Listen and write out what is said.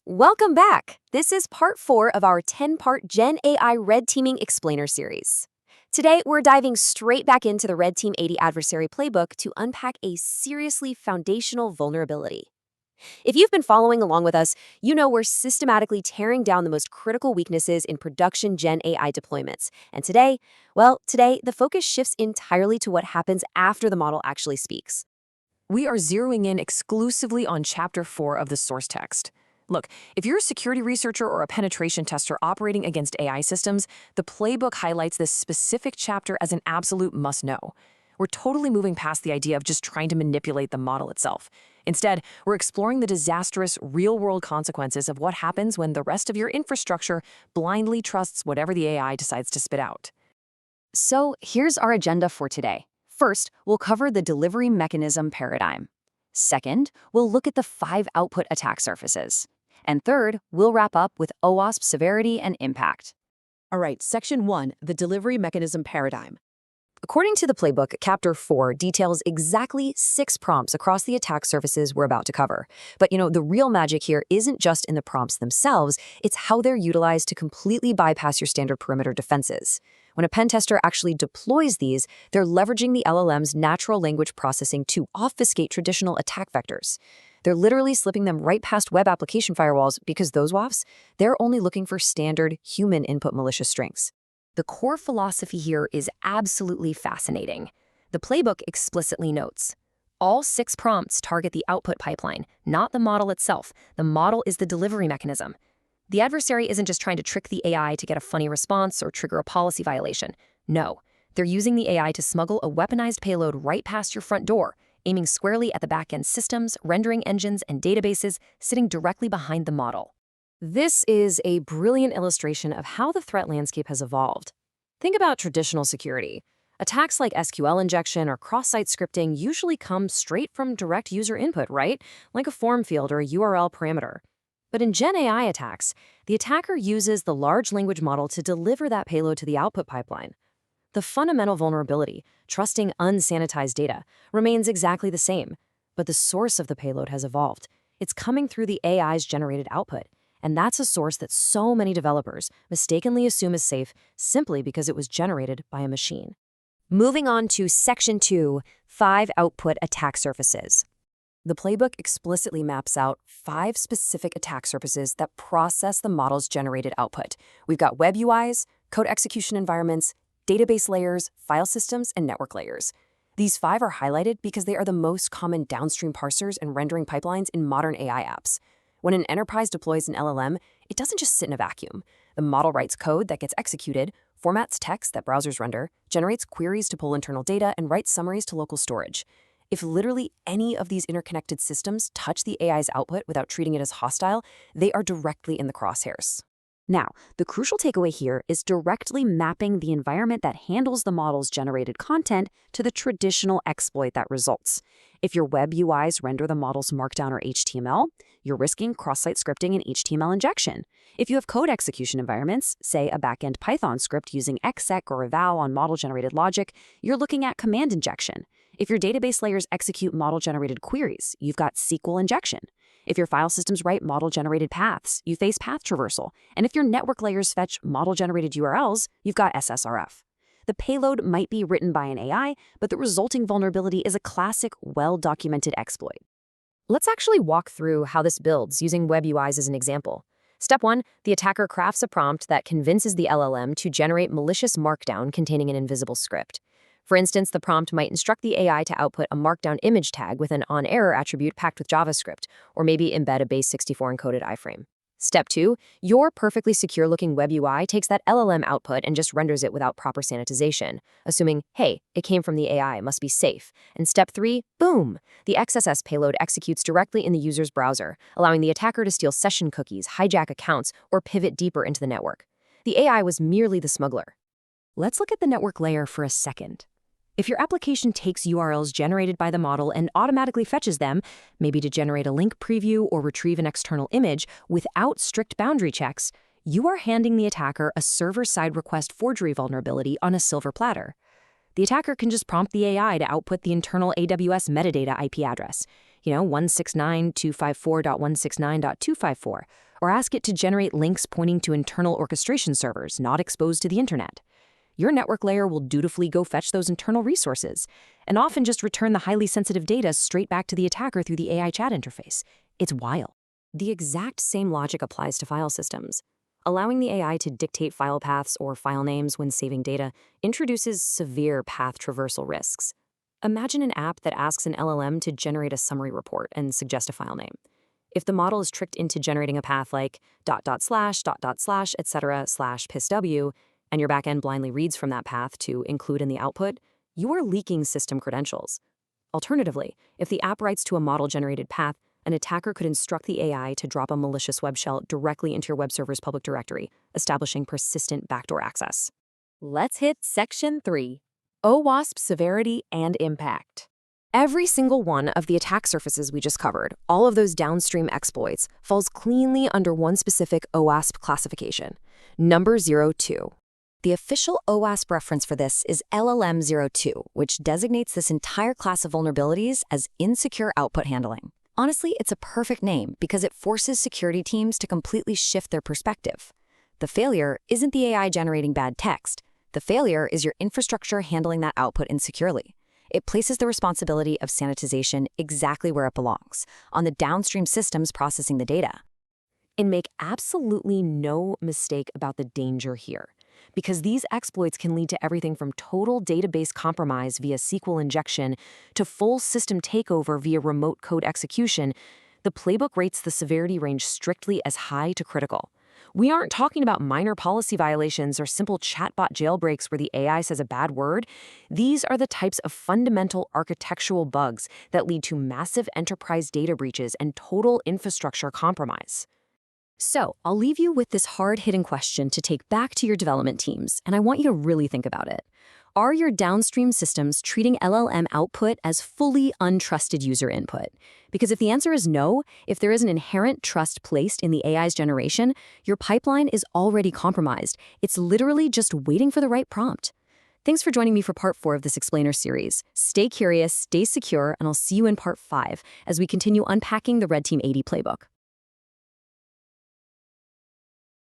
Welcome back! This is part 4 of our 10-part Gen.AI Red Teaming Explainer series. Today, we're diving straight back into the Red Team 80 adversary playbook to unpack a seriously foundational vulnerability. If you've been following along with us, you know we're systematically tearing down the most critical weaknesses in production Gen.AI deployments. And today, the focus shifts entirely to what happens after the model actually speaks. We are zeroing in exclusively on Chapter 4 of the source text. Look, if you're a security researcher or a penetration tester operating against AI systems, the playbook highlights this specific chapter as an absolute must-know. We're totally moving past the idea of just trying to manipulate the model itself. Instead, we're exploring the disastrous, real-world consequences of what happens when the rest of your infrastructure blindly trusts whatever the AI decides to spit out. So here's our agenda for today. First, we'll cover the delivery mechanism paradigm. Second, we'll look at the 5 output attack surfaces. And third, we'll wrap up with OWASP severity and impact. All right, Section 1, the delivery mechanism paradigm. According to the playbook, Chapter 4 details exactly 6 prompts across the attack surfaces we're about to cover. But the real magic here isn't just in the prompts themselves, it's how they're utilized to completely bypass your standard perimeter defenses. When a pen tester actually deploys these, they're leveraging the LLM's natural language processing to obfuscate traditional attack vectors. They're literally slipping them right past web application firewalls because those WAFs, they're only looking for standard human input malicious strings. The core philosophy here is absolutely fascinating. The playbook explicitly notes, all 6 prompts target the output pipeline, not the model itself. The model is the delivery mechanism. The adversary isn't just trying to trick the AI to get a funny response or trigger a policy violation. No, they're using the AI to smuggle a weaponized payload right past your front door, aiming squarely at the back-end systems, rendering engines, and databases sitting directly behind the model. This is a brilliant illustration of how the threat landscape has evolved. Think about traditional security. Attacks like SQL injection or cross-site scripting usually come straight from direct user input, right? Like a form field or a URL parameter. But in Gen.AI attacks, the attacker uses the large language model to deliver that payload to the output pipeline. The fundamental vulnerability, trusting unsanitized data, remains exactly the same, but the source of the payload has evolved. It's coming through the AI's generated output, and that's a source that so many developers mistakenly assume is safe simply because it was generated by a machine. Moving on to Section 2, 5 output attack surfaces. The playbook explicitly maps out 5 specific attack surfaces that process the model's generated output. We've got web UIs, code execution environments, database layers, file systems, and network layers. These 5 are highlighted because they are the most common downstream parsers and rendering pipelines in modern AI apps. When an enterprise deploys an LLM, it doesn't just sit in a vacuum. The model writes code that gets executed, formats text that browsers render, generates queries to pull internal data, and writes summaries to local storage. If literally any of these interconnected systems touch the AI's output without treating it as hostile, they are directly in the crosshairs. Now, the crucial takeaway here is directly mapping the environment that handles the model's generated content to the traditional exploit that results. If your web UIs render the model's Markdown or HTML, you're risking cross-site scripting and HTML injection. If you have code execution environments, say a backend Python script using exec or eval on model-generated logic, you're looking at command injection. If your database layers execute model-generated queries, you've got SQL injection. If your file systems write model-generated paths, you face path traversal. And if your network layers fetch model-generated URLs, you've got SSRF. The payload might be written by an AI, but the resulting vulnerability is a classic, well-documented exploit. Let's actually walk through how this builds using web UIs as an example. Step 1, the attacker crafts a prompt that convinces the LLM to generate malicious Markdown containing an invisible script. For instance, the prompt might instruct the AI to output a Markdown image tag with an onError attribute packed with JavaScript, or maybe embed a base64 encoded iframe. Step 2, your perfectly secure-looking web UI takes that LLM output and just renders it without proper sanitization, assuming, hey, it came from the AI, must be safe. And step 3, boom! The XSS payload executes directly in the user's browser, allowing the attacker to steal session cookies, hijack accounts, or pivot deeper into the network. The AI was merely the smuggler. Let's look at the network layer for a second. If your application takes URLs generated by the model and automatically fetches them, maybe to generate a link preview or retrieve an external image without strict boundary checks, you are handing the attacker a server-side request forgery vulnerability on a silver platter. The attacker can just prompt the AI to output the internal AWS metadata IP address, 169.254.169.254, or or ask it to generate links pointing to internal orchestration servers not exposed to the internet. Your network layer will dutifully go fetch those internal resources, and often just return the highly sensitive data straight back to the attacker through the AI chat interface. It's wild. The exact same logic applies to file systems. Allowing the AI to dictate file paths or file names when saving data introduces severe path traversal risks. Imagine an app that asks an LLM to generate a summary report and suggest a file name. If the model is tricked into generating a path like ... etc. /psw, and your backend blindly reads from that path to include in the output, you are leaking system credentials. Alternatively, if the app writes to a model-generated path, an attacker could instruct the AI to drop a malicious web shell directly into your web server's public directory, establishing persistent backdoor access. Let's hit Section 3, OWASP Severity and Impact. Every single one of the attack surfaces we just covered, all of those downstream exploits, falls cleanly under one specific OWASP classification, number 02. The official OWASP reference for this is LLM02, which designates this entire class of vulnerabilities as insecure output handling. Honestly, it's a perfect name because it forces security teams to completely shift their perspective. The failure isn't the AI generating bad text. The failure is your infrastructure handling that output insecurely. It places the responsibility of sanitization exactly where it belongs, on the downstream systems processing the data. And make absolutely no mistake about the danger here, because these exploits can lead to everything from total database compromise via SQL injection to full system takeover via remote code execution. The playbook rates the severity range strictly as high to critical. We aren't talking about minor policy violations or simple chatbot jailbreaks where the AI says a bad word. These are the types of fundamental architectural bugs that lead to massive enterprise data breaches and total infrastructure compromise. So, I'll leave you with this hard-hitting question to take back to your development teams, and I want you to really think about it. Are your downstream systems treating LLM output as fully untrusted user input? Because if the answer is no, if there is an inherent trust placed in the AI's generation, your pipeline is already compromised. It's literally just waiting for the right prompt. Thanks for joining me for part 4 of this Explainer series. Stay curious, stay secure, and I'll see you in part 5 as we continue unpacking the Red Team 80 playbook.